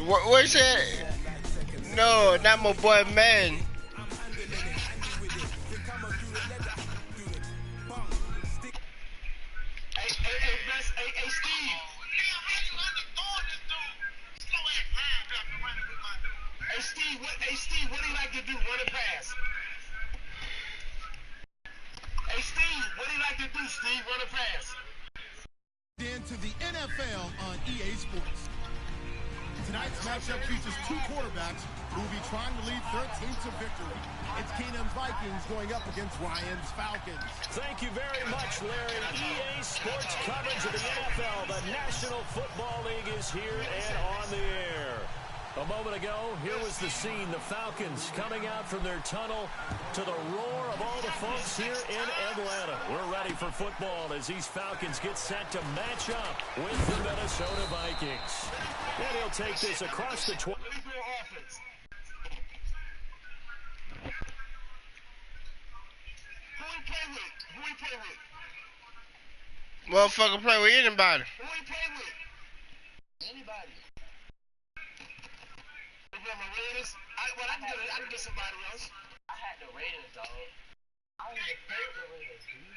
What's that? No, not my boy, man. Hey, Steve. Hey, Steve, what do you like to do? Run a pass. Hey, Steve, what do you like to do, Steve? Run a pass. Into the NFL on EA Sports. Tonight's matchup features two quarterbacks who will be trying to lead their team to victory. It's Keenum's Vikings going up against Ryan's Falcons. Thank you very much, Larry. EA Sports coverage of the NFL. The National Football League is here and on the air. A moment ago, here was the scene. The Falcons coming out from their tunnel to the roar of all the folks here in Atlanta. We're ready for football as these Falcons get set to match up with the Minnesota Vikings. And he'll take this across the 20. Who we play with? Motherfucker play with anybody. Who we play with? Anybody. Raiders? I can get somebody else. I had the Raiders, dog. I don't even play with the Raiders, dude.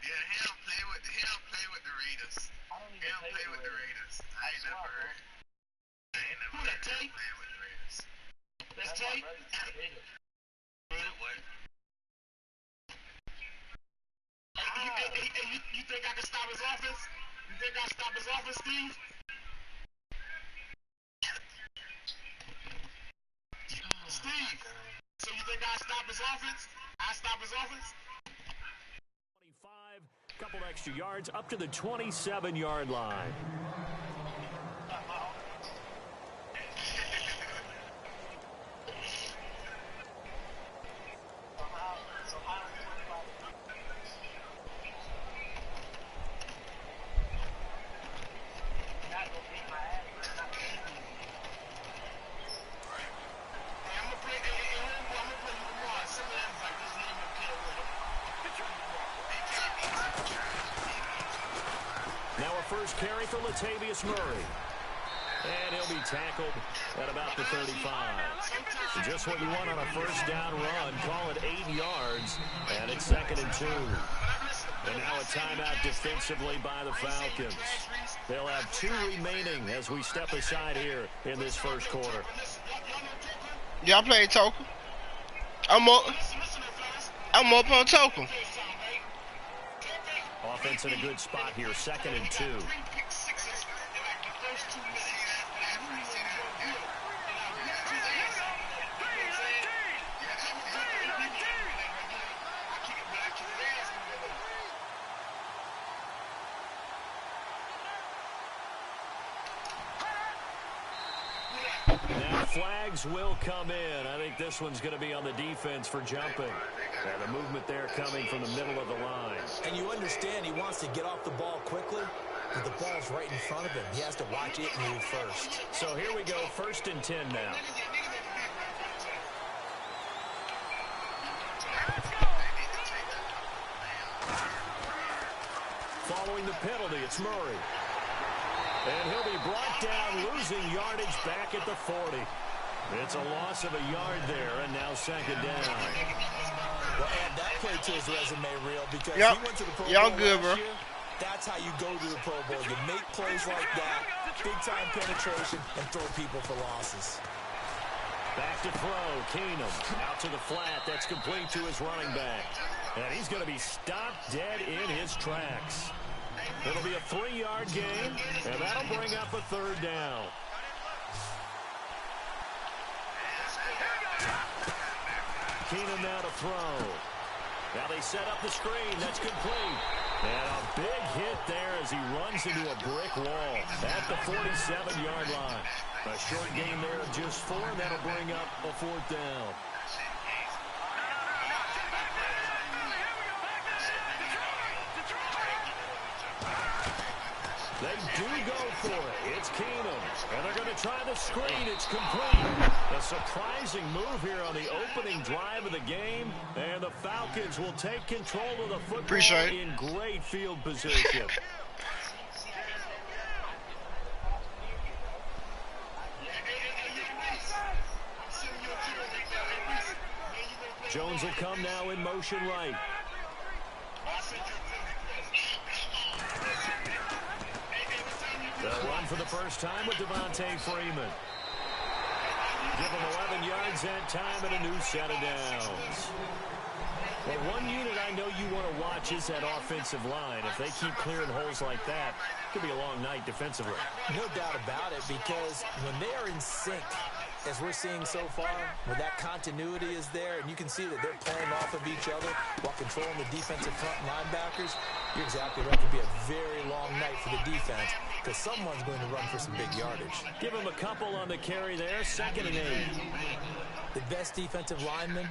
Yeah, he don't play with the Raiders. I don't even play with the Raiders. I ain't never heard. Who that, Tate? Playing with the Raiders. That's Tate? What? Hey, you think I can stop his offense? You think I can stop his offense, Steve? Steve, so you think I stop his offense? I stop his offense? 25, couple extra yards up to the 27-yard line. First carry for Latavius Murray. And he'll be tackled at about the 35. Just what you want on a first down run. Call it 8 yards. And it's 2nd and 2. And now a timeout defensively by the Falcons. They'll have 2 remaining as we step aside here in this first quarter. Y'all play Token? I'm up on Token. Offense in a good spot here, 2nd and 2. Now flags will come in. I think this one's going to be on the defense for jumping. And the movement there coming from the middle of the line. And you understand he wants to get off the ball quickly, but the ball's right in front of him. He has to watch it move first. So here we go, 1st and 10 now. Following the penalty, it's Murray. And he'll be brought down, losing yardage back at the 40. It's a loss of a yard there, and now 2nd down. Well, add that play to his resume, Real, because he went to the Pro Bowl y'all good, bro. last year. That's how you go to the Pro Bowl. You make plays like that, big-time penetration, and throw people for losses. Back to throw, Keenum out to the flat. That's complete to his running back. And he's going to be stopped dead in his tracks. It'll be a 3-yard gain, and that'll bring up a 3rd down. Keenum now to throw. Now they set up the screen. That's complete. And a big hit there as he runs into a brick wall at the 47-yard line. A short gain there of just 4, and that'll bring up a 4th down. They do go for it. It's Keenum. And they're going to try the screen. It's complete. A surprising move here on the opening drive of the game. And the Falcons will take control of the football in great field position. Jones will come now in motion right. They'll run for the first time with Devontae Freeman. Give him 11 yards that time and a new set of downs. Well, one unit I know you want to watch is that offensive line. If they keep clearing holes like that, it could be a long night defensively. No doubt about it, because when they are in sync, as we're seeing so far, where that continuity is there, and you can see that they're playing off of each other while controlling the defensive front linebackers, you're exactly right. It could be a very long night for the defense, because someone's going to run for some big yardage. Give him a couple on the carry there, 2nd and 8. The best defensive linemen,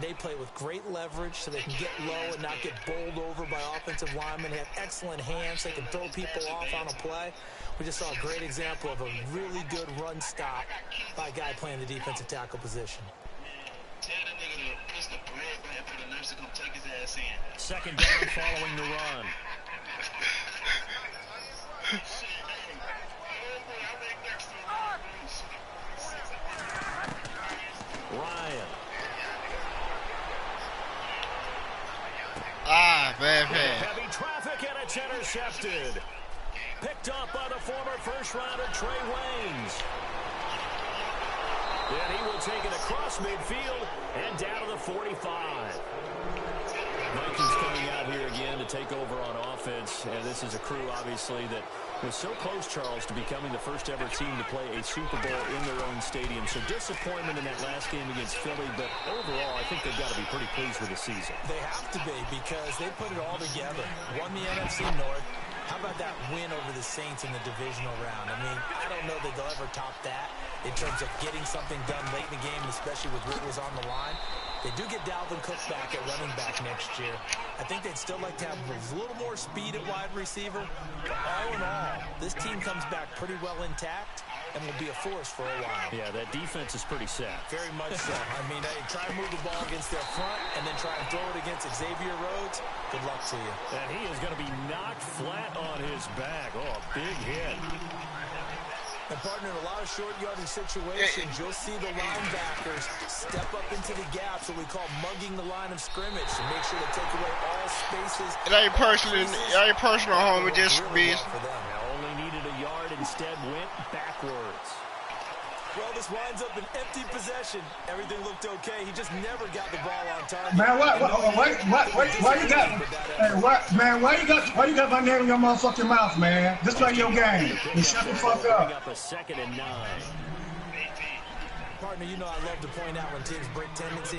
they play with great leverage so they can get low and not get bowled over by offensive linemen. They have excellent hands. They can throw people off on a play. We just saw a great example of a really good run stop by a guy playing the defensive tackle position. Tell the nigga to push the bread back for the nurse to come take his ass in. 2nd down following the run. Ryan. Bad pass. Heavy traffic and it's intercepted. Picked up by the former first-rounder Trey Waynes. And he will take it across midfield and down to the 45. Vikings coming out here again to take over on offense. And this is a crew, obviously, that was so close, Charles, to becoming the first-ever team to play a Super Bowl in their own stadium. So disappointment in that last game against Philly, but overall, I think they've got to be pretty pleased with the season. They have to be, because they put it all together. Won the NFC North. How about that win over the Saints in the divisional round? I mean, I don't know that they'll ever top that in terms of getting something done late in the game, especially with what was on the line. They do get Dalvin Cook back at running back next year. I think they'd still like to have a little more speed at wide receiver. But all in all, this team comes back pretty well intact and will be a force for a while. Yeah, that defense is pretty set. Very much so. I mean, they try to move the ball against their front and then try and throw it against Xavier Rhodes. Good luck to you. And he is going to be knocked flat on his back. Oh, a big hit. And, partner, in a lot of short yardage situations, you'll see the linebackers step up into the gaps, what we call mugging the line of scrimmage, to make sure to take away all spaces. It ain't personal, homie. Just be. Only needed a yard, instead went backwards. Well, this winds up an empty possession. Everything looked okay. He just never got the ball on target. Man, why you got? Why you got my name in your motherfucking mouth, man? Just play your game and shut the fuck up. Up a 2nd and 9. Partner, you know I love to point out when teams break tendency.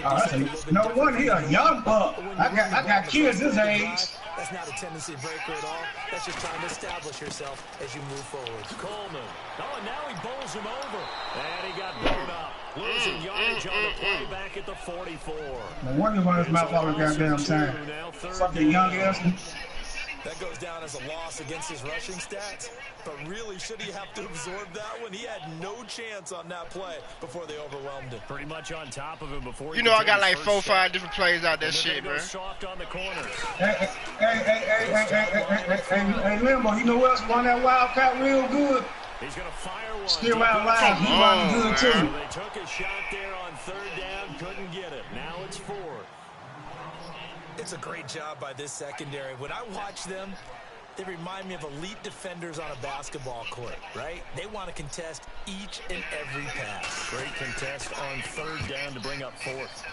No one here, a young buck. I got kids his age. That's not a tendency breaker at all. That's just trying to establish yourself as you move forward. Coleman. Oh, and now he bowls him over. And he got blown up. Losing yardage on the play back at the 44. No wonder why his mouth all the goddamn time. Fucking young ass. That goes down as a loss against his rushing stats. But really, should he have to absorb that one? He had no chance on that play before they overwhelmed him. Pretty much on top of him before. You know, I got like 4 or 5 different plays out that shit, bro. Soft on the corners. Hey, Limbo, you know what else won that Wildcat real good? He's going to fire one. Still out loud. He running good, too. They took a shot there on 3rd down. Couldn't get it. Now it's 4th. It's a great job by this secondary. When I watch them, they remind me of elite defenders on a basketball court, right? They want to contest each and every pass. Great contest on 3rd down to bring up 4th.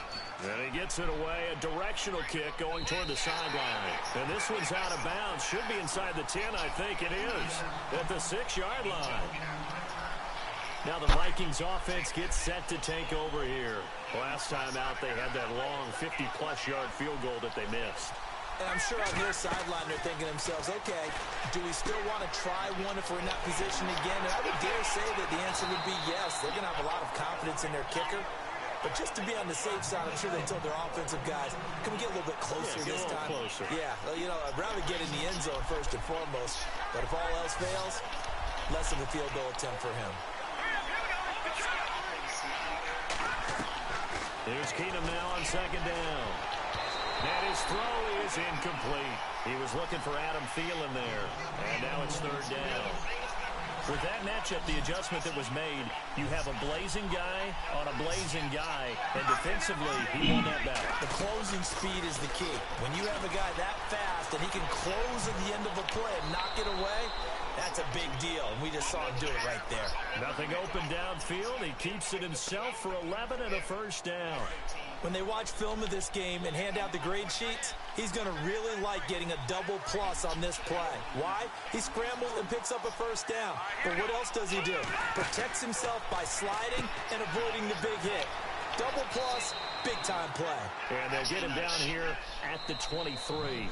And he gets it away. A directional kick going toward the sideline. And this one's out of bounds. Should be inside the 10, I think it is. At the 6-yard line. Now the Vikings offense gets set to take over here. Last time out, they had that long 50-plus yard field goal that they missed. And I'm sure on their sideline, they're thinking to themselves, okay, do we still want to try one if we're in that position again? And I would dare say that the answer would be yes. They're going to have a lot of confidence in their kicker. But just to be on the safe side, I'm sure they told their offensive guys, can we get a little bit closer this time? Closer. Yeah, well, you know, I'd rather get in the end zone first and foremost. But if all else fails, less of a field goal attempt for him. Here's Keenum now on second down. And his throw is incomplete. He was looking for Adam Thielen there. And now it's third down. With that matchup, the adjustment that was made, you have a blazing guy on a blazing guy, and defensively, he won that battle. The closing speed is the key. When you have a guy that fast and he can close at the end of a play and knock it away, that's a big deal, and we just saw him do it right there. Nothing open downfield. He keeps it himself for 11 and a first down. When they watch film of this game and hand out the grade sheets, he's going to really like getting a double plus on this play. Why? He scrambles and picks up a first down. But what else does he do? Protects himself by sliding and avoiding the big hit. Double plus, big-time play. And they'll get him down here at the 23.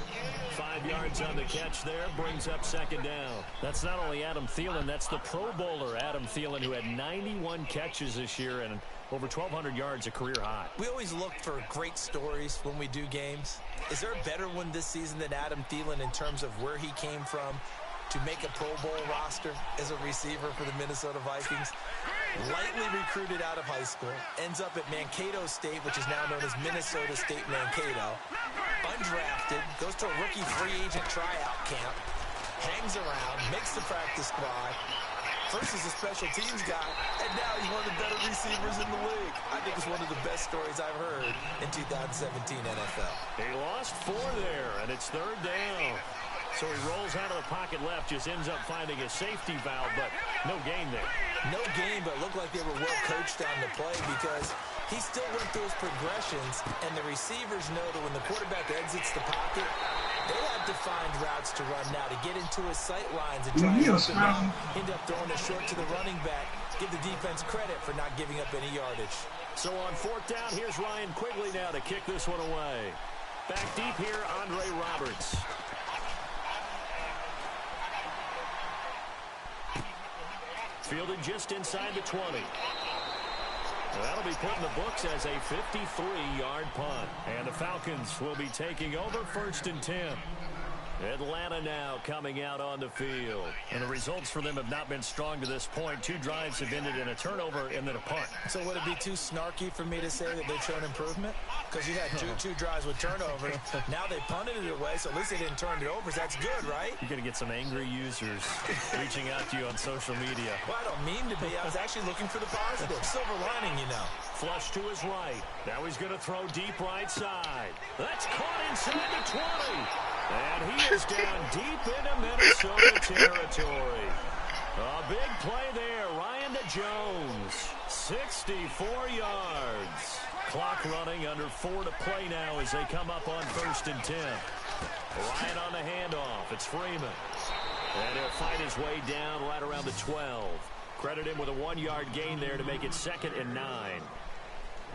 5 yards on the catch there, brings up second down. That's not only Adam Thielen, that's the Pro Bowler Adam Thielen, who had 91 catches this year and over 1,200 yards, a career high. We always look for great stories when we do games. Is there a better one this season than Adam Thielen in terms of where he came from to make a Pro Bowl roster as a receiver for the Minnesota Vikings? Lightly recruited out of high school, ends up at Mankato State, which is now known as Minnesota State Mankato. Undrafted, goes to a rookie free agent tryout camp, hangs around, makes the practice squad. First as a special teams guy, and now he's one of the better receivers in the league. I think it's one of the best stories I've heard in 2017 NFL. He lost 4 there, and it's third down. So he rolls out of the pocket left, just ends up finding a safety valve, but no gain there. No gain, but it looked like they were well coached on the play because he still went through his progressions, and the receivers know that when the quarterback exits the pocket, they have defined routes to run now to get into his sight lines and try to hook him up. End up throwing a short to the running back. Give the defense credit for not giving up any yardage. So on fourth down, here's Ryan Quigley now to kick this one away. Back deep here, Andre Roberts. Fielded just inside the 20. That'll be put in the books as a 53-yard punt. And the Falcons will be taking over first and 10. Atlanta now coming out on the field. And the results for them have not been strong to this point. 2 drives have ended in a turnover and then a punt. So would it be too snarky for me to say that they've shown improvement? Because you had two drives with turnovers. Now they punted it away, so at least they didn't turn it over. So that's good, right? You're going to get some angry users reaching out to you on social media. Well, I don't mean to be. I was actually looking for the positive. Silver lining, you know. Flush to his right. Now he's going to throw deep right side. That's caught inside the 20. And he is down deep into Minnesota territory. A big play there. Ryan to Jones. 64 yards. Clock running, under 4 to play now as they come up on first and 10. Ryan on the handoff. It's Freeman. And he'll fight his way down right around the 12. Credit him with a 1-yard gain there to make it 2nd and 9.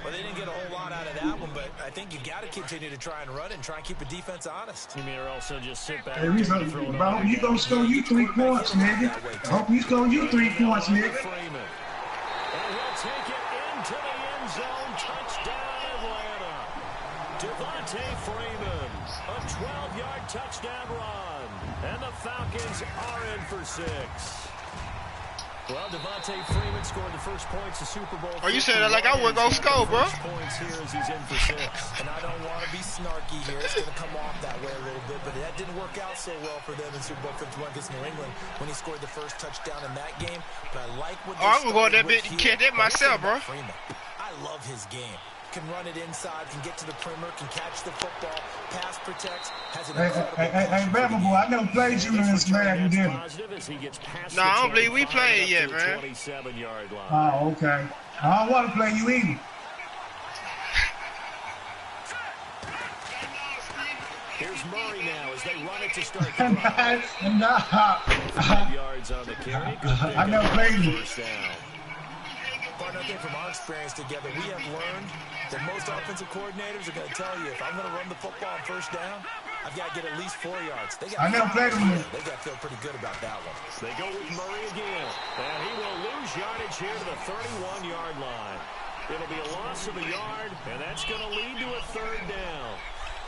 Well, they didn't get a whole lot out of that one, but I think you got to continue to try and run and try and keep the defense honest. You mean or also just sit back? Hey, I hope you gonna score you 3 points, nigga. I hope you score you 3 points, nigga. Freeman. And he'll take it into the end zone. Touchdown, Atlanta. Devontae Freeman. A 12-yard touchdown run. And the Falcons are in for 6. Well, Devontae Freeman scored the first points of Super Bowl. Oh, you said that like I wasn't gonna score, bro. Points here as he's in for 6. And I don't want to be snarky here. It's going to come off that way a little bit, but that didn't work out so well for them in Super Bowl 51 against New England when he scored the first touchdown in that game. But I like what they I'm gonna go that bit and catch that myself, bro. Freeman. I love his game. Can run it inside, can get to the perimeter, can catch the football, pass protects, has an Hey, Bama boy, I never played you in this man, you didn't. No, I don't believe we played yet, man. 27-yard line. Oh, okay. I don't want to play you either. Here's Murray now as they run it to start the drive. 5 yards on the carry. I never played you. First down. Partner, I think from our experience together, we have learned that most offensive coordinators are going to tell you, if I'm going to run the football on first down, I've got to get at least 4 yards. I never played with you. They got to feel pretty good about that one. They go with Murray again. And he will lose yardage here to the 31-yard line. It'll be a loss of a yard, and that's going to lead to a third down.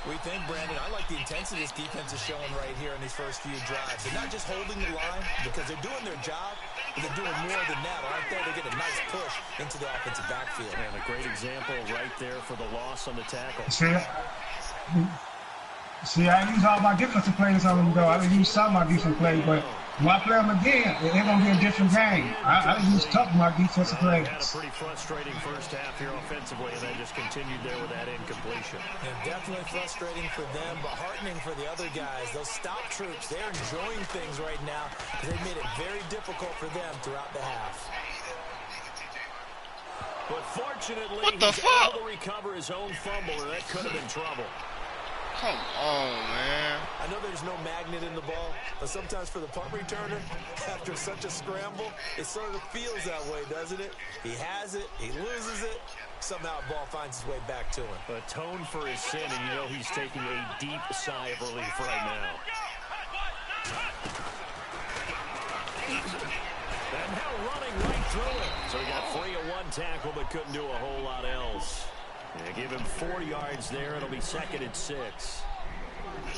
We think, Brandon, I like the intensity this defense is showing right here in these first few drives. They're not just holding the line because they're doing their job, but they're doing more than that, aren't they? They get a nice push into the offensive backfield. And a great example right there for the loss on the tackle. See, I use all my defensive plays on them, though. I didn't use some of my defensive plays, but when I play them again, they're going to be a different game. I use tough of my defensive plays. Had a pretty frustrating first half here offensively, and then just continued there with that incompletion. Yeah, definitely frustrating for them, but heartening for the other guys. Those stop troops, they're enjoying things right now because they've made it very difficult for them throughout the half. But fortunately, what the he's fuck? able to recover his own fumble, or that could have been trouble. Come on, man. I know there's no magnet in the ball, but sometimes for the punt returner, after such a scramble, it sort of feels that way, doesn't it? He has it, he loses it, somehow the ball finds its way back to him. Atone for his sin, and you know he's taking a deep sigh of relief right now. And now running right through it. So he got free of one tackle, but couldn't do a whole lot else. Yeah, give him 4 yards there. It'll be 2nd and 6.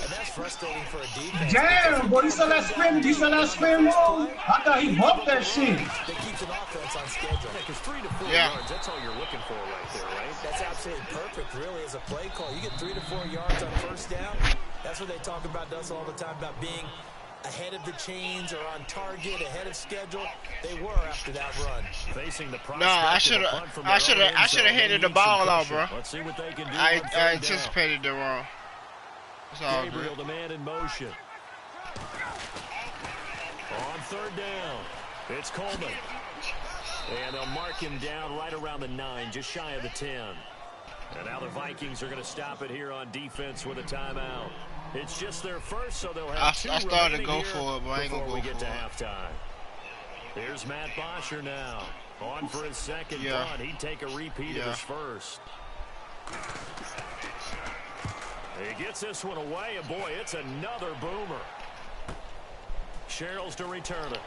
And that's frustrating for a defense. Damn, boy, you saw that spin? You saw that spin move? I thought he bumped that shit. That keeps an offense on schedule. Because 3 to 4 yards, that's all you're looking for right there, right? That's absolutely perfect, really, as a play call. You get 3 to 4 yards on first down. That's what they talk about us all the time, about being ahead of the chains or on target, ahead of schedule. They were after that run. Facing the no, I should have handed the ball off, bro. Let's see what they can do. I anticipated the wrong. It's all Gabriel, good. the man in motion. On 3rd down, it's Coleman. And they'll mark him down right around the 9, just shy of the 10. And now the Vikings are going to stop it here on defense with a timeout. It's just their first, so they'll have 2 I started to go here for it, but I ain't gonna before we go get for to it. halftime. Here's Matt Bosher now. On for his second punt. He'd take a repeat of his first. He gets this one away, and boy, it's another boomer. Sherrills to return it.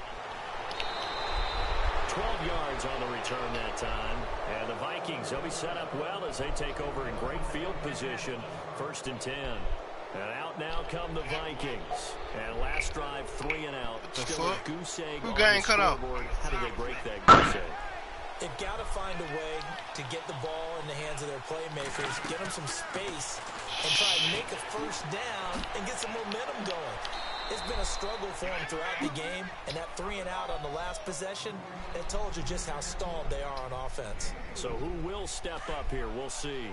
12 yards on the return that time. And the Vikings, they'll be set up well as they take over in great field position. 1st and 10. And out now come the Vikings. And last drive, 3 and out. Still a goose egg on the scoreboard. How do they break that goose egg? They've got to find a way to get the ball in the hands of their playmakers, get them some space, and try and make a first down and get some momentum going. It's been a struggle for them throughout the game, and that 3 and out on the last possession, that told you just how stalled they are on offense. So who will step up here? We'll see.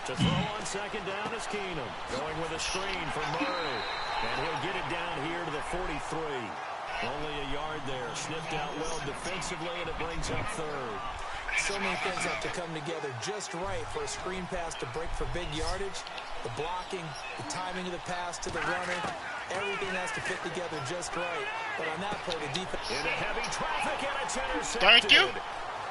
To throw on 2nd down is Keenum. Going with a screen for Murray. And he'll get it down here to the 43. Only a yard there. Sniffed out well defensively, and it brings up 3rd. So many things have to come together just right for a screen pass to break for big yardage. The blocking, the timing of the pass to the runner, everything has to fit together just right. But on that play, the defense... Into heavy traffic, and it's intercepted. Thank you.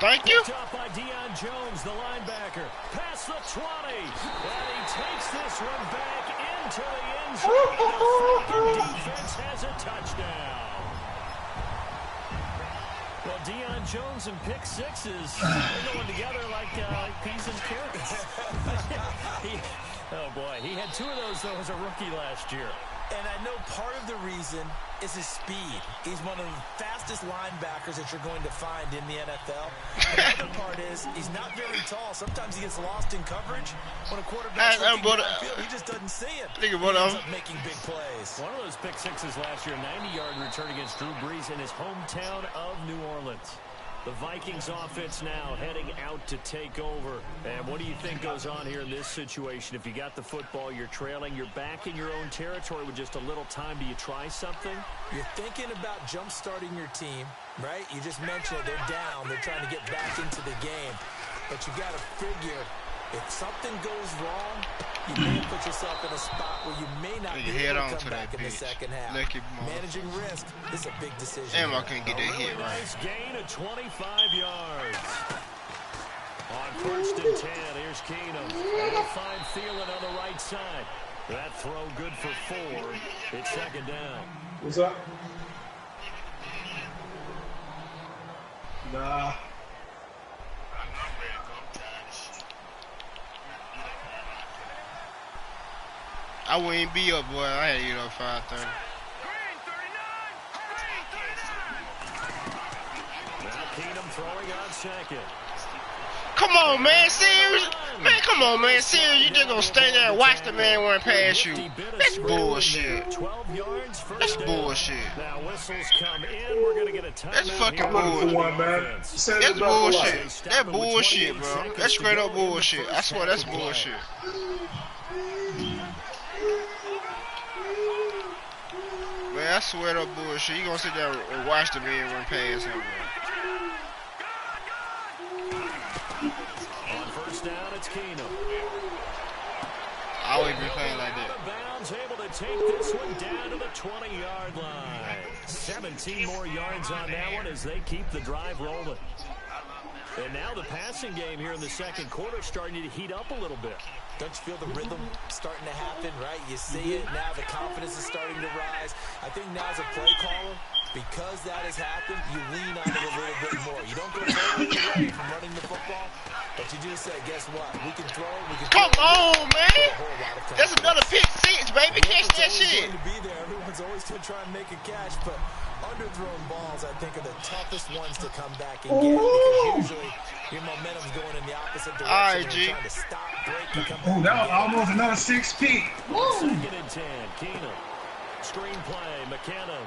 Thank you. Picked up by Deion Jones, the linebacker. Past the 20. And he takes this one back into the end zone. The Falcon defense has a touchdown. Well, Deion Jones and pick sixes, they're going together like peas and carrots. Oh, boy. He had 2 of those, though, as a rookie last year. And I know part of the reason is his speed. He's one of the fastest linebackers that you're going to find in the NFL. The other part is he's not very tall. Sometimes he gets lost in coverage. When a quarterback's looking downfield, he just doesn't see it. He ends up making big plays. One of those pick sixes last year, 90-yard return against Drew Brees in his hometown of New Orleans. The Vikings offense now heading out to take over. And what do you think goes on here in this situation? If you got the football, you're trailing, you're back in your own territory with just a little time. Do you try something? You're thinking about jump-starting your team, right? You just mentioned it. They're down. They're trying to get back into the game. But you got to figure, if something goes wrong, you may put yourself in a spot where you may not be able to come back in the second half. Managing risk is a big decision. Damn, I couldn't get that hit right. Nice gain of 25 yards. On 1st and 10, here's Keenum. And he'll find Thielen on the right side. That throw good for 4. It's second down. What's up? Nah. I wouldn't be up, boy. I had to get up 5:30. Now Keenum throwing on second. Come on, man. Serious? Man, come on, man. Serious? You just gonna stay there and watch the man run past you? That's bullshit. 12 yards, That's bullshit. Now whistles come in. We're gonna get a timeout. That's fucking bullshit. That's bullshit. That's bullshit, bro. That's straight up bullshit. I swear that's bullshit. Man, I swear that bullshit. You gonna sit there and watch the man run past him, bro. On first down, it's Keenum. I always been playing like that. Out of bounds, able to take this one down to the 20-yard line. 17 more yards on that one as they keep the drive rolling. And now the passing game here in the second quarter starting to heat up a little bit. Don't you feel the rhythm starting to happen, right? You see it, now the confidence is starting to rise. I think now as a play caller, because that has happened, you lean on it a little bit more. You don't go away from running the football, but you do say, guess what? We can throw it, we can Come on, man! That's another pick 6, baby. Catch that shit. Going to be there. Everyone's always going to try and make a catch, but underthrown balls, I think, are the toughest ones to come back and get because usually your momentum's going in the opposite direction. All right, G. Trying to stop, break, and come Oh, that was almost another 6 pick. Second and 10, Keenum. Screenplay, McKinnon.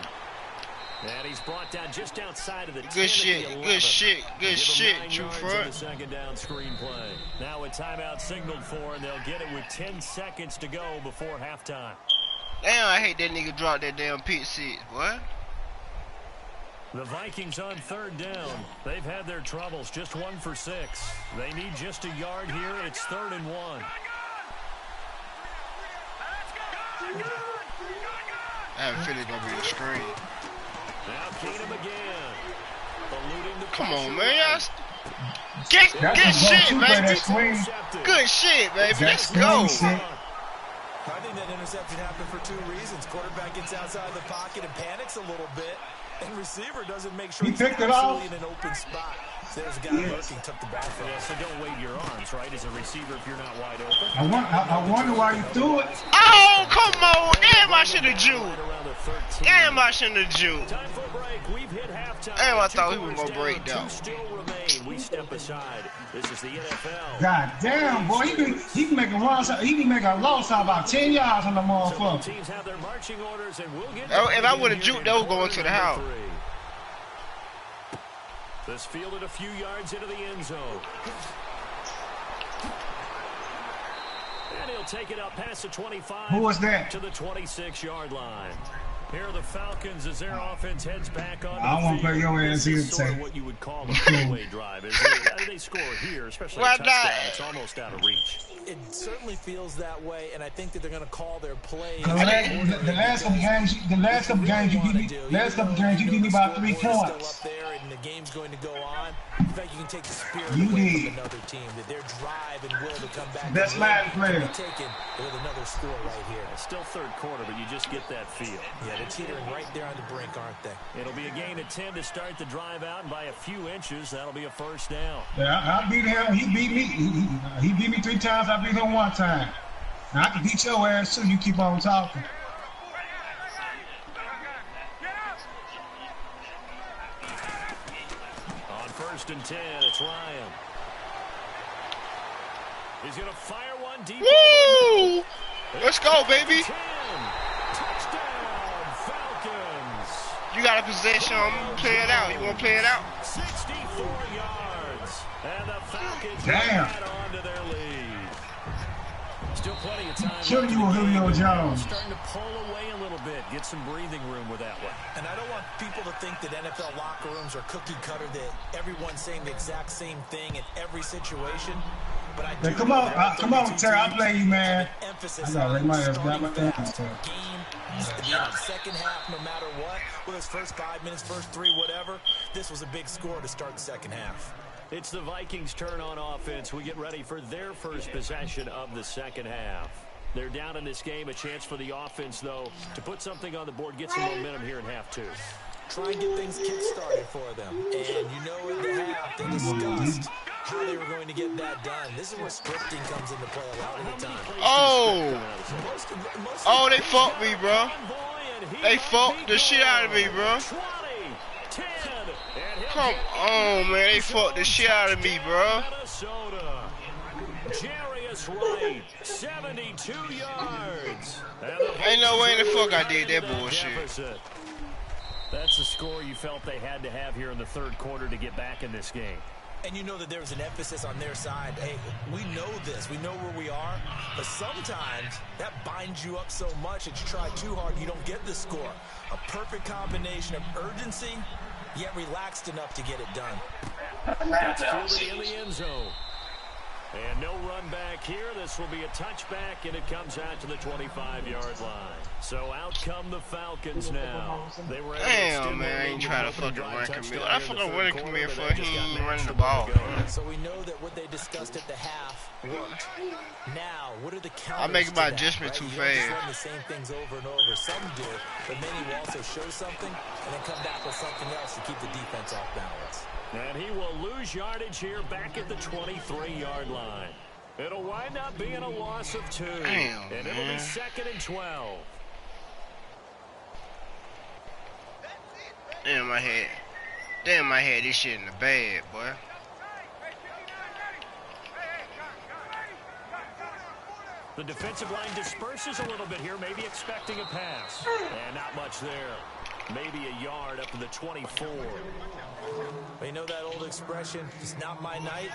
And he's brought down just outside of the 10. Good shit, good shit, good shit, true yards front. on the second down screenplay. Now a timeout signaled for, and they'll get it with 10 seconds to go before halftime. Damn, I hate that nigga drop that damn pick 6, boy. The Vikings on third down. They've had their troubles, just 1 for 6. They need just a yard here. It's 3rd and 1. I have a feeling it's gonna be a screen. Now Keenum again. Eluding the Come on, pressure. man. Good shit, baby. Good shit, baby. Let's go. I think that interception happened for 2 reasons. Quarterback gets outside the pocket and panics a little bit, and receiver doesn't make sure He he's picked it actually off. in an open spot. So there's a guy lurking, took the ball from Yeah, him. so don't wave your arms, right, as a receiver if you're not wide open. I wonder why you threw it. Oh, come on. Damn, I should have Jew. Right around the 13. Damn, I shouldn't have Jew. Time for a break. We've hit halftime. Damn, I thought he 2 was quarters gonna break down. 2 still remain. We step aside. This is the NFL. God damn, boy, he can make a run. He can make a loss out about 10 yards on the So both motherfucker. teams have their marching orders, and we'll get. If I would've juked, they was going to the house. This fielded a few yards into the end zone. And he'll take it up past the 25. Who was that? To the 26-yard line. Here are the Falcons as their offense heads back on. I won't play your ass either, Sort of Tay. what you would call a throwaway drive. They score here, especially Why a touchdown. not? It's almost out of reach. It certainly feels that way, and I think that they're going to call their plays. The last couple games, you give me about 3 Still points. up there, and the game's going to go on. In fact, you can take the spirit You away did. from another team, that their drive and will to come back. Best and line win player. can be taken with another score right here. It's still third quarter, but you just get that feel. Yeah, they're teetering right there on the brink, aren't they? It'll be a gain of 10 to start the drive out, and by a few inches, that'll be a first down. Yeah, I beat him. He beat me. He beat me 3 times. I beat him 1 time. Now I can beat your ass too. You keep on talking. On 1st and 10, it's Ryan. He's going to fire one deep. Woo! Let's go, baby. 10. Touchdown, Falcons. You got a possession. I'm gonna play it out. You wanna play it out? 64 yards. And the Falcons Damn. add on to their lead. Still plenty of time. Sure left you in were the Julio game. Jones. Starting to pull away a little bit. Get some breathing room with that one. And I don't want people to think that NFL locker rooms are cookie cutter, that everyone's saying the exact same thing in every situation. But I do Hey, come know on, there are come on, 32 Terry. I'll teams play you, man. with an emphasis I know, they on might have starting got my fast. answer. Game used to be in the second half no matter what. Whether it's first 5 minutes, first 3, whatever. This was a big score to start the second half. It's the Vikings' turn on offense. We get ready for their first possession of the second half. They're down in this game. A chance for the offense, though, to put something on the board, get some momentum here in half two. Try and get things kick-started for them. And you know in the half, they discussed how they were going to get that done. This is where scripting comes into play a lot of the time. Oh! Oh, they fucked me, bro. They fucked the shit out of me, bro. Come on, man. They fucked the shit out of me, bro. Jarius Wright, 72 yards. Ain't no way in the fuck I did that bullshit. That's the score you felt they had to have here in the third quarter to get back in this game. And you know that there was an emphasis on their side. Hey, we know this. We know where we are. But sometimes that binds you up so much that you try too hard, you don't get the score. A perfect combination of urgency, yet relaxed enough to get it done. That's fielded in the end zone. And no run back here. This will be a touchback, and it comes out to the 25-yard line. So out come the Falcons now. They were damn, man, I ain't trying to fucking run Camille. I fucking run Camille for he ain't running the ball. So we know that what they discussed at the half worked. Now, what are the counters? I make my adjustment too fast. fast. Run the same things over and over. Some do, but many will also show something and then come back with something else to keep the defense off balance. And he will lose yardage here back at the 23-yard line. It'll wind up being a loss of 2. Damn, and it'll be 2nd and 12. Damn, I had this shit in the bag, boy. The defensive line disperses a little bit here, maybe expecting a pass. And not much there. Maybe a yard up to the 24. But you know that old expression, it's not my night?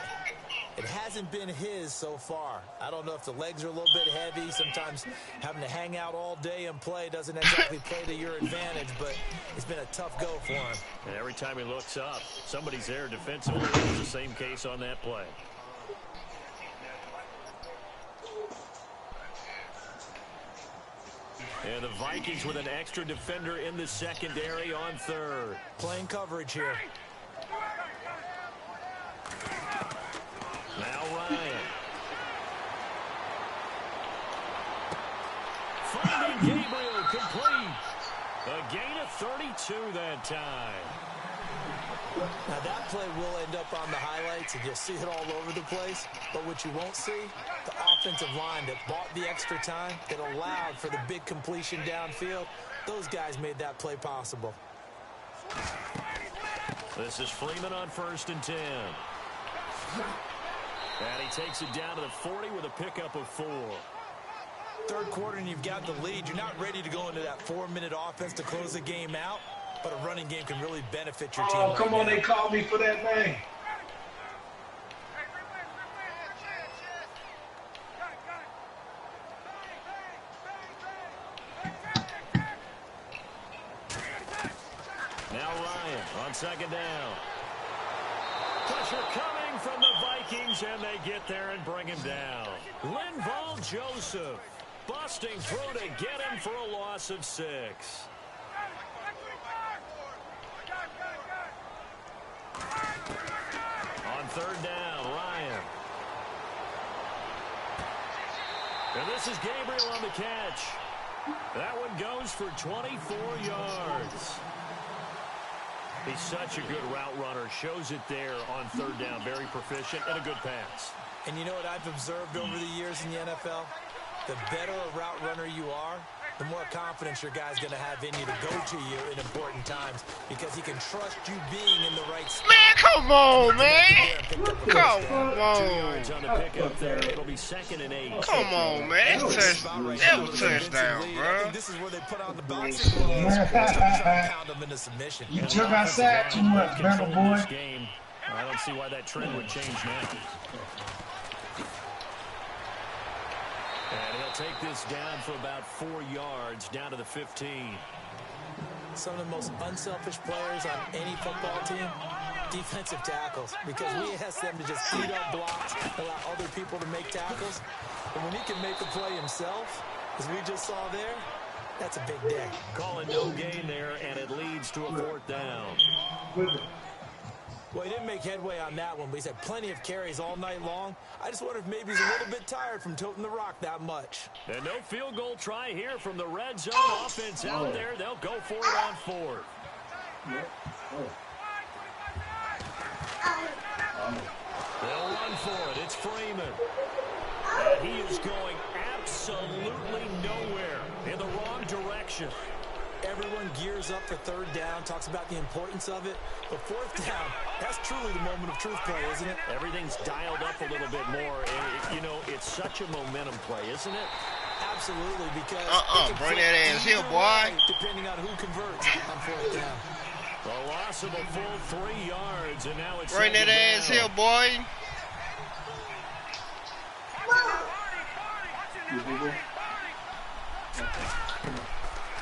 It hasn't been his so far. I don't know if the legs are a little bit heavy. Sometimes having to hang out all day and play doesn't exactly play to your advantage, but it's been a tough go for him. And every time he looks up, somebody's there defensively. It's the same case on that play. And the Vikings with an extra defender in the secondary on third. Playing coverage here. Now Ryan. Finding Gabriel complete. A gain of 32 that time. Now that play will end up on the highlights and you'll see it all over the place. But what you won't see, the offensive line that bought the extra time, that allowed for the big completion downfield, those guys made that play possible. This is Freeman on 1st and 10. And he takes it down to the 40 with a pickup of 4. Third quarter and you've got the lead. You're not ready to go into that 4-minute offense to close the game out. But a running game can really benefit your team. Oh, come on, they called me for that, man. Now Ryan on 2nd down. Pressure coming from the Vikings, and they get there and bring him down. Linval Joseph busting through to get him for a loss of 6. On 3rd down, Ryan. And this is Gabriel on the catch. That one goes for 24 yards. He's such a good route runner. Shows it there on 3rd down. Very proficient and a good pass. And you know what I've observed over the years in the NFL? The better a route runner you are, the more confidence your guy's going to have in you to go to you in important times because he can trust you being in the right spot. Man, come on, man. Come 2 on. yards on the pickup there. It'll be 2nd and 8. Come on, man. That was touchdown, I bro. think this is where they put on the boxing gloves. Pound them into submission. You took outside too much, Bama boy. Game, I don't see why that trend would change now. And he'll take this down for about 4 yards, down to the 15. Some of the most unselfish players on any football team, defensive tackles, because we ask them to just eat up blocks, allow other people to make tackles. But when he can make a play himself, as we just saw there, that's a big day. Calling no gain there, and it leads to a 4th down. Well, he didn't make headway on that one, but he's had plenty of carries all night long. I just wonder if maybe he's a little bit tired from toting the rock that much. And no field goal try here from the red zone offense out there. They'll go for it on 4th. They'll run for it. It's Freeman. And he is going absolutely nowhere in the wrong direction. Everyone gears up for 3rd down, talks about the importance of it. But 4th down, that's truly the moment of truth play, isn't it? Everything's dialed up a little bit more. And, you know, it's such a momentum play, isn't it? Absolutely, because bring that ass here, boy. Depending on who converts on 4th down. The loss of a full 3 yards, and now it's bring that ass here, boy.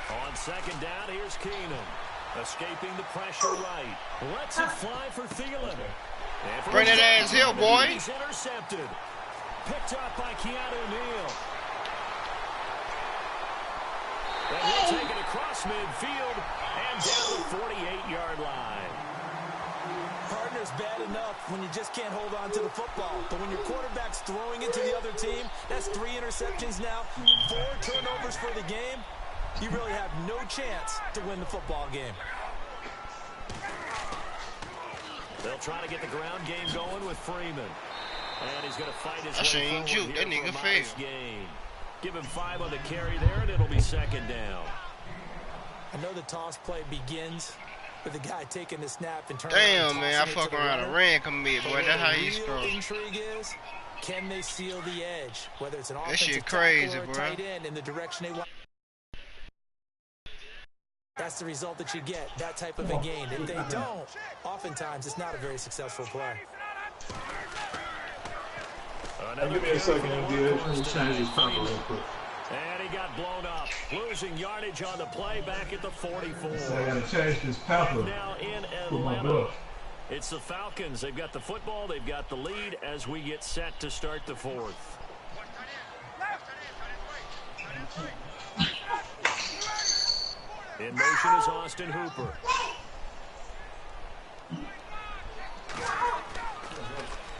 On 2nd down, here's Keenum. Escaping the pressure right. Lets it fly for Thielen. Bring that ass here, boy. He's intercepted. Picked up by Keanu Neal. And he'll take it across midfield and down the 48-yard line. Partner's bad enough when you just can't hold on to the football. But when your quarterback's throwing it to the other team, that's 3 interceptions now, 4 turnovers for the game. You really have no chance to win the football game. They'll try to get the ground game going with Freeman. And he's going to fight his way forward juke. That nigga failed. Game. Give him 5 on the carry there, and it'll be 2nd down. I know the toss play begins with the guy taking the snap and turning. Damn, man, I fuck around and ran commit, boy. That's how you scroll. Intrigue is, can they seal the edge? Whether it's an that offensive shit crazy, tackle or a bro. tight end in the direction they want. That's the result that you get, that type of a gain. If they don't, oftentimes it's not a very successful play. Give me a second, dude. Let me change this cover real quick. And he got blown up, losing yardage on the play back at the 44. So I gotta change this pepper. Now in Atlanta, it's the Falcons. They've got the football, they've got the lead as we get set to start the 4th. In motion is Austin Hooper.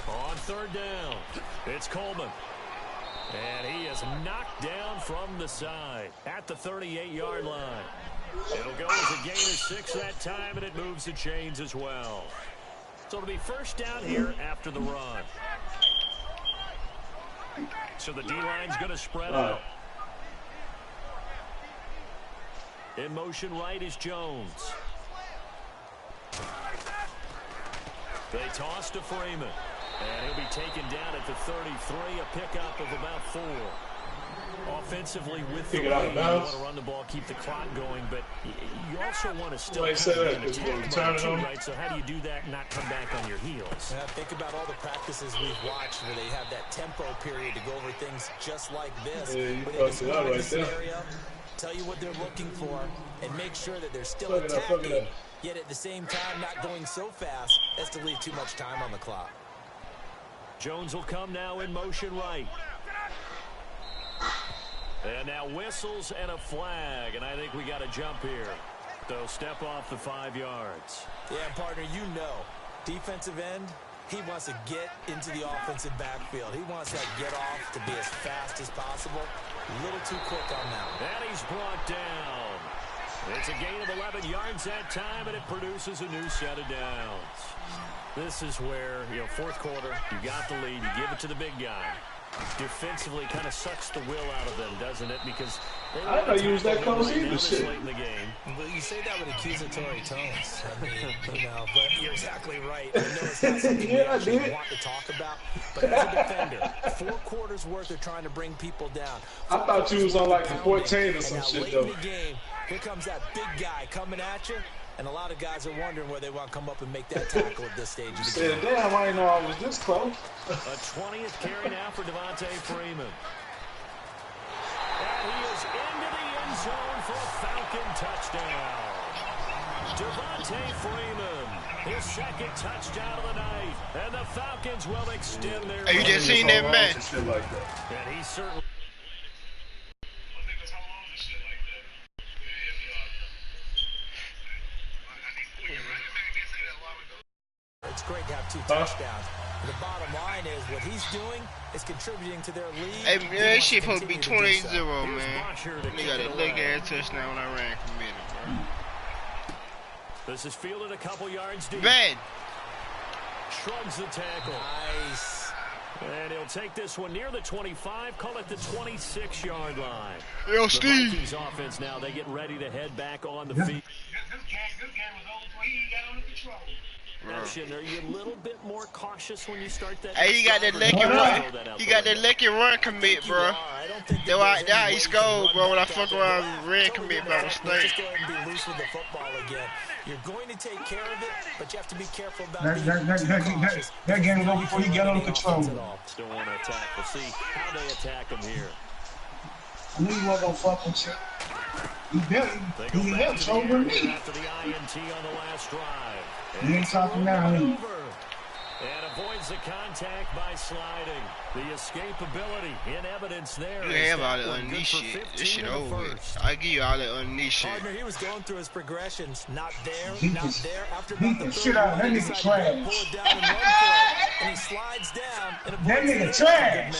On 3rd down, it's Coleman. And he is knocked down from the side at the 38-yard line. It'll go as a gain of 6 that time, and it moves the chains as well. So it'll be 1st down here after the run. So the D-line's going to spread out. In motion right is Jones. They toss to Freeman. And he'll be taken down at the 33, a pickup of about 4. Offensively with the lead, you want to run the ball, keep the clock going, but you also want to still kind of attack mode, right? So how do you do that and not come back on your heels? Yeah, think about all the practices we've watched where they have that tempo period to go over things just like this. Yeah, you fucked it up right there. Tell you what they're looking for and make sure that they're still attacking, yet at the same time not going so fast as to leave too much time on the clock. Jones will come now in motion right. And now whistles and a flag, and I think we got a jump here. They'll step off the 5 yards. Yeah, partner, you know, defensive end, he wants to get into the offensive backfield. He wants that get off to be as fast as possible. A little too quick on that. And he's brought down. It's a gain of 11 yards that time, and it produces a new set of downs. This is where, you know, 4th quarter, you got the lead, you give it to the big guy. Defensively kind of sucks the will out of them, doesn't it? Because they I don't use that close either shit. Late in the game. Well, you say that with accusatory tones. I mean, you know, but you're exactly right. I know it's not something you actually want to talk about, but as a defender, 4 quarters worth of trying to bring people down. I thought you was on like the 14 or some shit, though. Late in the game, here comes that big guy coming at you. And a lot of guys are wondering where they want to come up and make that tackle at this stage of the game. Damn, I didn't know I was this close. A 20th carry now for Devontae Freeman. And he is into the end zone for a Falcon touchdown. Devontae Freeman, his 2nd touchdown of the night. And the Falcons will extend their lead. Hey, you just seen that match? And he's certainly... great to have 2 touchdowns. The bottom line is what he's doing is contributing to their lead. Hey, man, that shit supposed to be 28-0, man. They got a look ass touchdown when I ran committed, bro. This is fielded a couple yards deep. Bad. Shrugs the tackle. Nice. And he'll take this one near the 25, call it the 26-yard line. Yo, Steve. The Vikings offense now, they get ready to head back on the field. This game was over before he got under control. Now, Shin, are you a little bit more cautious when you start that? Hey, you got that lucky run. You got that lucky run commit, bro. That's why he scored, bro, when I fuck around and ran commit by mistake. Just go ahead and be loose with the football again. You're going to take care of it, but you have to be careful about that game was over before you get under control. Still want to attack. We'll see how they attack him here. I knew you wasn't gonna fuck with you. He helped over me. After the INT on the last drive. He ain't talking now, And avoids the contact by sliding. The escapability in evidence there. You have all that underneath shit. This shit over with. I give you all that underneath shit. Partner, he was going through his progressions. Not there, not there. After beat about the shit out of that nigga trash. pull it down and run for it. And he slides down. And that nigga trash.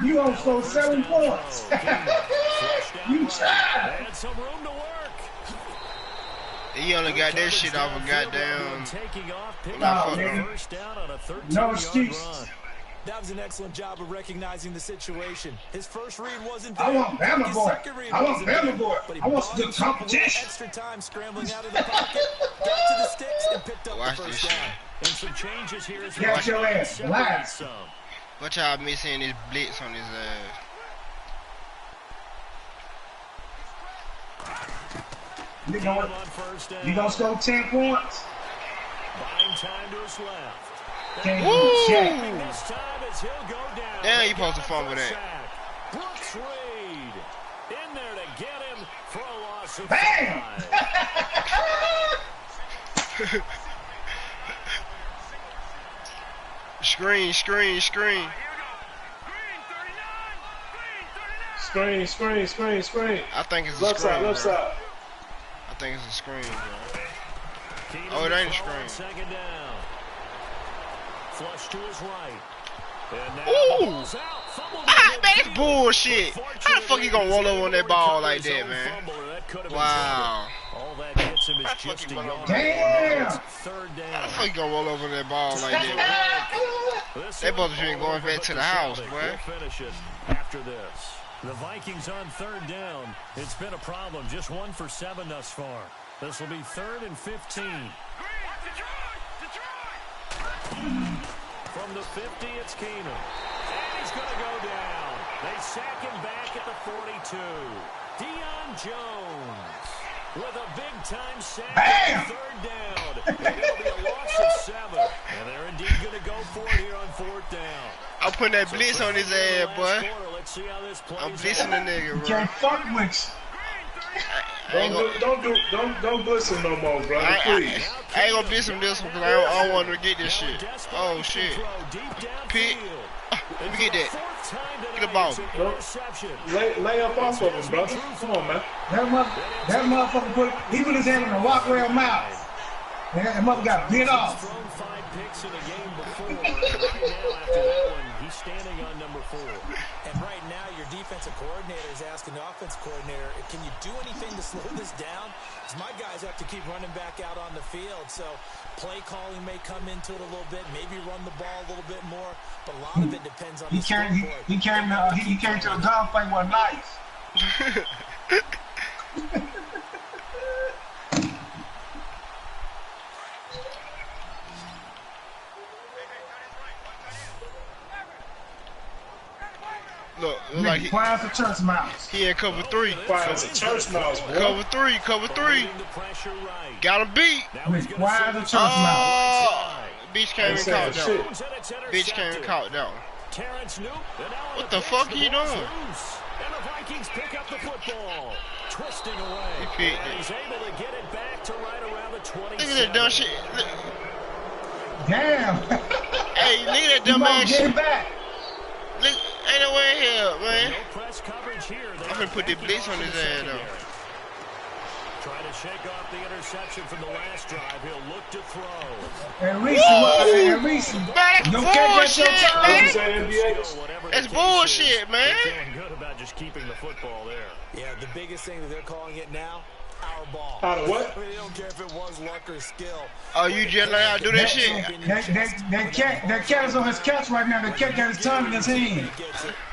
You almost scored 7 points. You tried. Had some room to work. He only got that shit off a goddamn. No excuse. That was an excellent job of recognizing the situation. His first read wasn't I want Bama boy. I want Bama boy. I want some good competition. Extra time scrambling out of the pocket, got to the sticks and picked up the first down. And some changes here as well. Get your ass blast. What y'all missing this blitz on his ass? You gonna score 10 points? Buying time to his left. This time as he'll go down. Damn, you supposed to fumble that. Brooks Reed in there to get him for a loss of 5. Screen. Screen. I think it's a left screen. Left side. I think it's a screen, bro. Oh, it ain't a screen. Second down. Flush to his right. Ooh! Man, that's bullshit. How the fuck you gonna roll over on that ball like that, man? Wow. All that gets him is just a yard. Damn! Third down. How the fuck you gonna roll over that ball like that? They both been going back to the house, boy. We'll finish it after this. The Vikings on third down. It's been a problem. Just 1 for 7 thus far. This will be 3rd and 15. From the 50, it's Keenum. And he's going to go down. They sack him back at the 42. Deion Jones with a big-time sack on third down. And it'll be a loss of 7. And they're indeed going to go for it here on 4th down. I'm putting that blitz on his ass, boy. I'm blitzing the nigga, bro. Can't fuck with Don't blitz him no more, brother. Please. I ain't gonna blitz him this one because I don't want him to get this shit. Oh shit. Pick. Let me get that. Get the ball. Lay up off of him, brother. Come on, man. That motherfucker put his hand in the Rockwell mouth. And that mother got bit off. Thrown 5 picks in the game before. Right now, after that one, he's standing on number 4. And right now, your defensive coordinator is asking the offensive coordinator, can you do anything to slow this down? Because my guys have to keep running back out on the field. So play calling may come into it a little bit, maybe run the ball a little bit more, but a lot of it depends on the scoreboard. He came to the dogfight with a knife. Look like he quiet as a church mouse. He in cover 3. Quiet as a church mouse, boy. Cover 3. Got him beat. Quiet as a church mouse. Bitch came and caught that one. Bitch came and caught that one. What the fuck are you doing? And the Vikings pick up the football. Twisting away. He picked it. He's able to get it back to right around the 27. Look at that dumb shit. Damn. Hey, look at that dumb ass shit. Get it back. Look, ain't no way here, man. No press coverage here. I'm gonna put the blitz on his ass, though. Trying to shake off the interception from the last drive. He'll look to throw. And Reese, your cat got your time. That's bullshit, man. Feeling good about just keeping the football there. Yeah, the biggest thing that they're calling it now, our ball. What? They don't care if it was luck or skill. Oh, you just learn how to do that shit? That cat is on his couch right now. The cat got his tongue in his hand.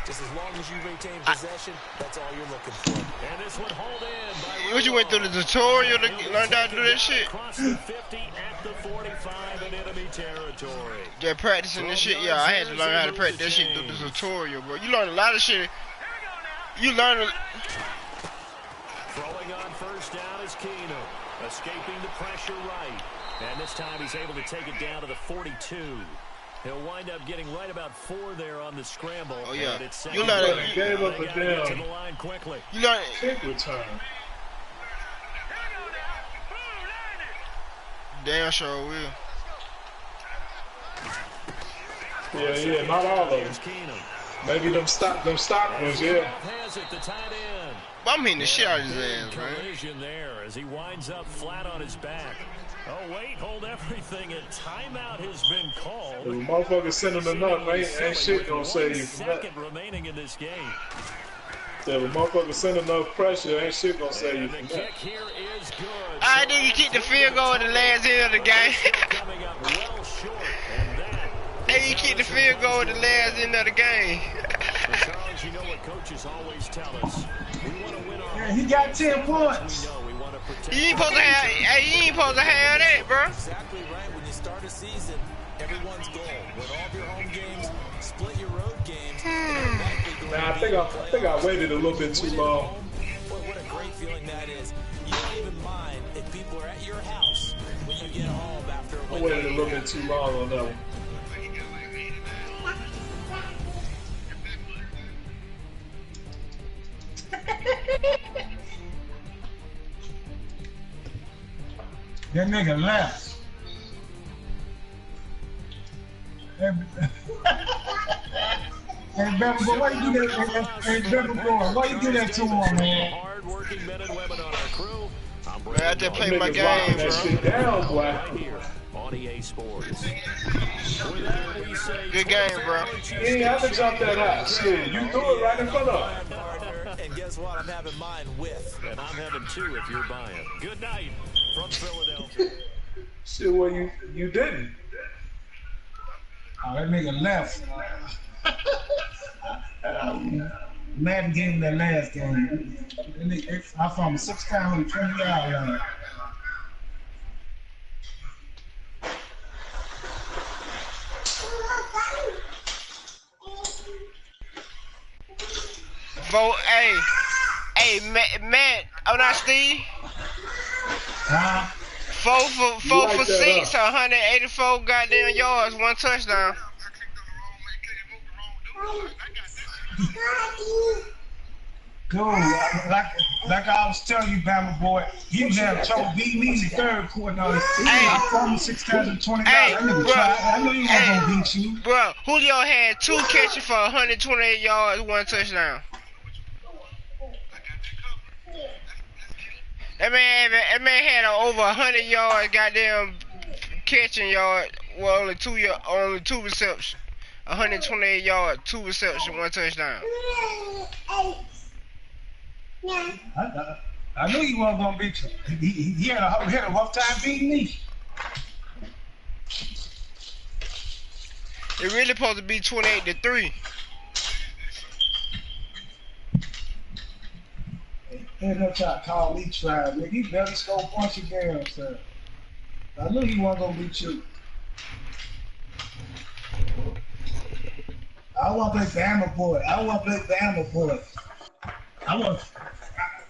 Just as long as you retain possession, that's all you're looking for. And this one hold in by What, you went through the tutorial to learn how to do that shit? Across the 50 at the 45 in enemy territory. Yeah, practicing this shit. Yeah, I had to learn how to practice that shit through the tutorial, bro. You learn a lot of shit. You learn a... Throwing on first down is Keenum. Escaping the pressure right. And this time he's able to take it down to the 42. He'll wind up getting right about 4 there on the scramble. Oh, yeah. You learn it. Gave up a damn. To the line quickly. You learn kick return. Damn sure will. Yeah, not all of them. Maybe them stock ones, yeah. Has it, the tight end. I'm hitting the shit out of his ass, man. Collision there as he winds up flat on his back. Oh, wait, hold everything. A timeout has been called. If a motherfucker sending enough, ain't shit gonna save you from that. Second remaining in this game. If a motherfucker send enough pressure, ain't shit gonna save you from The that. kick here is good. I think you kick the field goal in the last end of the game. Coming up well short, and that. Hey, you kick the field goal in the last end of the game. But Charles, you know what coaches always tell us. We want to win our Yeah, he got 10 points. We know we want to protect. You ain't supposed to have, hey, you ain't supposed to have that, bro. Exactly right. When you start a season, everyone's goal. Win all of your home games, split your road games. Man, I think I waited a little bit too long. What a great feeling that is. You don't even mind if people are at your house when you get home after a I win. waited a little bit too long on that one. That nigga left. Hey, Beverly boy, why you do that? Hey, Beverly boy, why you do that to him, man? Hard-working men and women on our crew. I'm Man, I just played my Niggas game, locking that bro. shit down, boy. right here on EA Sports. With that, we say Good game, bro. You ain't have to jump that high. Shit, you do it right in front of him. And guess what? I'm having mine with. And I'm having 2 if you're buying. Good night from Philadelphia. Shit, well, you didn't. Oh, that nigga left. Madden gave him that last game. That nigga, I found him 6 times on 20 yards line. Vote, hey, Matt, oh, not Steve. Huh? 4 Light for that 6, 184 goddamn yards, 1 touchdown. Dude, like I was telling you, Bama boy, he was having trouble beating me in the third quarter. I found him 6 times and 20 yards. That nigga tried. I knew he wasn't gonna beat you. Bro, Julio had 2 catches for 128 yards, 1 touchdown. That man had over 100 yards, goddamn catching yard. Well, only 2 receptions. 128 yards, 2 receptions, 1 touchdown. I knew he wasn't gonna beat you. He had a rough time beating me. It really supposed to be 28-3. Ain't no try to call me tried, nigga. He better score punch again, sir. I knew he wasn't gonna beat you. I want to play Bama boy.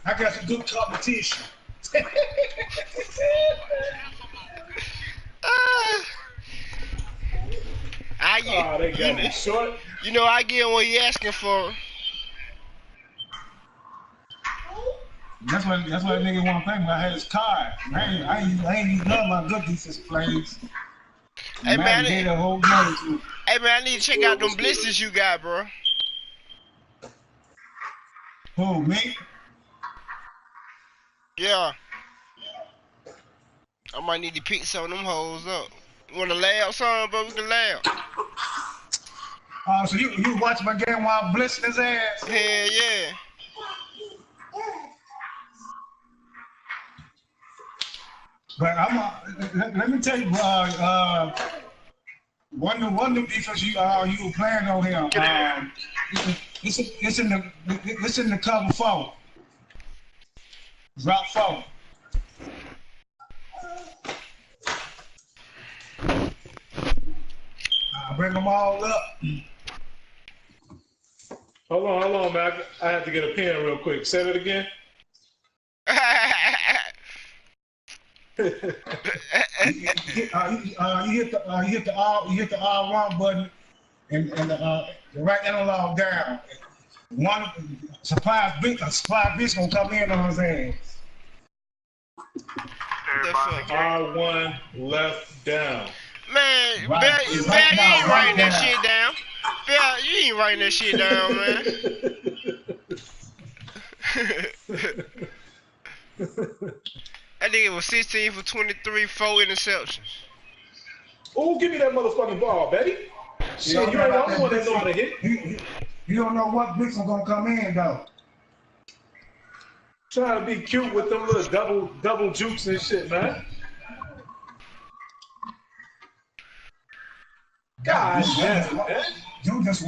I got some good competition. They got me short. You know, I get what he asking for. That's what that nigga want to play. I had his card. I ain't even love my good defensive plays. Hey man, I need to check out them What's blisters you got, bro. Who, me? Yeah. I might need to pick some of them hoes up. You want to laugh some, but we can laugh. So you watch my game while I'm blissing his ass? Hell yeah. But let me tell you, one of the defense you were playing on here. It's in the cover 4. Drop 4. I'll bring them all up. Hold on, man. I have to get a pen real quick. Say it again. You hit the R1 button and the right analog down. One supply bitch gonna come in on his ass. R1 left down. Man, Right. Bear, you ain't writing that shit down. Bear, you ain't writing that shit down, man. That nigga was 16 for 23, 4 interceptions. Oh, give me that motherfucking ball, baby. Shit, you ain't the only one that know how to hit. You don't know what blitz are gonna come in though. Trying to be cute with them little double jukes and shit, man. God damn, man. You just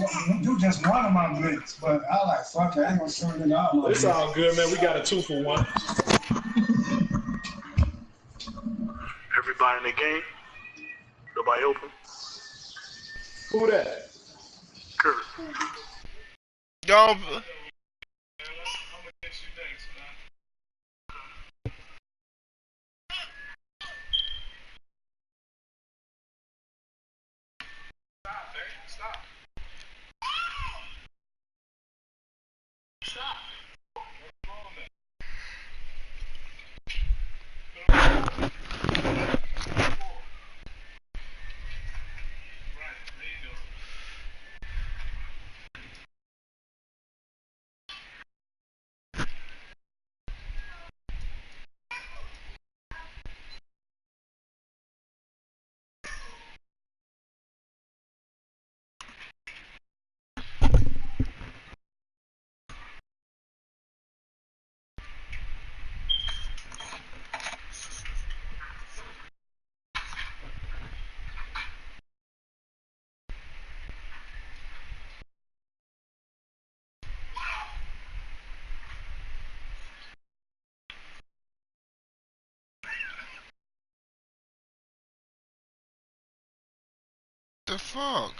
one of my blitz, but I like fuck it. I ain't gonna show you all my It's blitz. all good, man. We got a 2-for-1. Everybody in the game? Nobody open? Who that? Kurt. Don't. The fuck?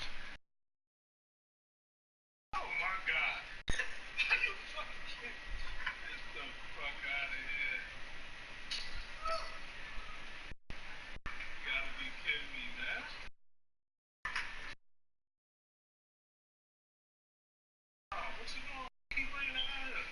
Oh my god. Get the fuck out of here. You gotta be kidding me, man. Oh, what you doing? Keep bringing it out of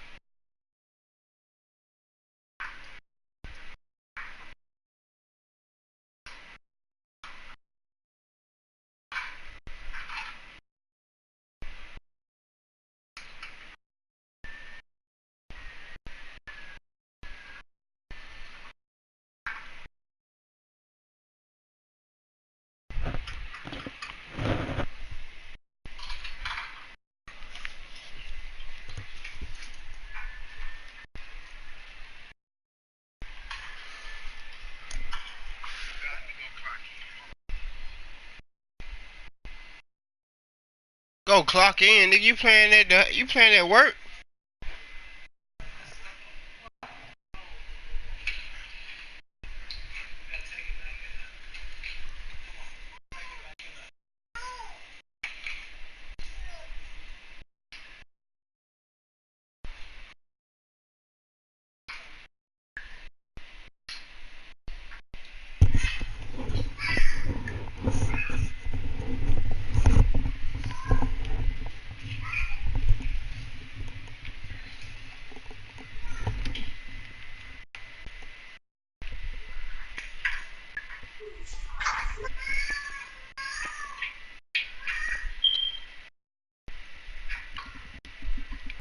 Go clock in, nigga. You playing at work?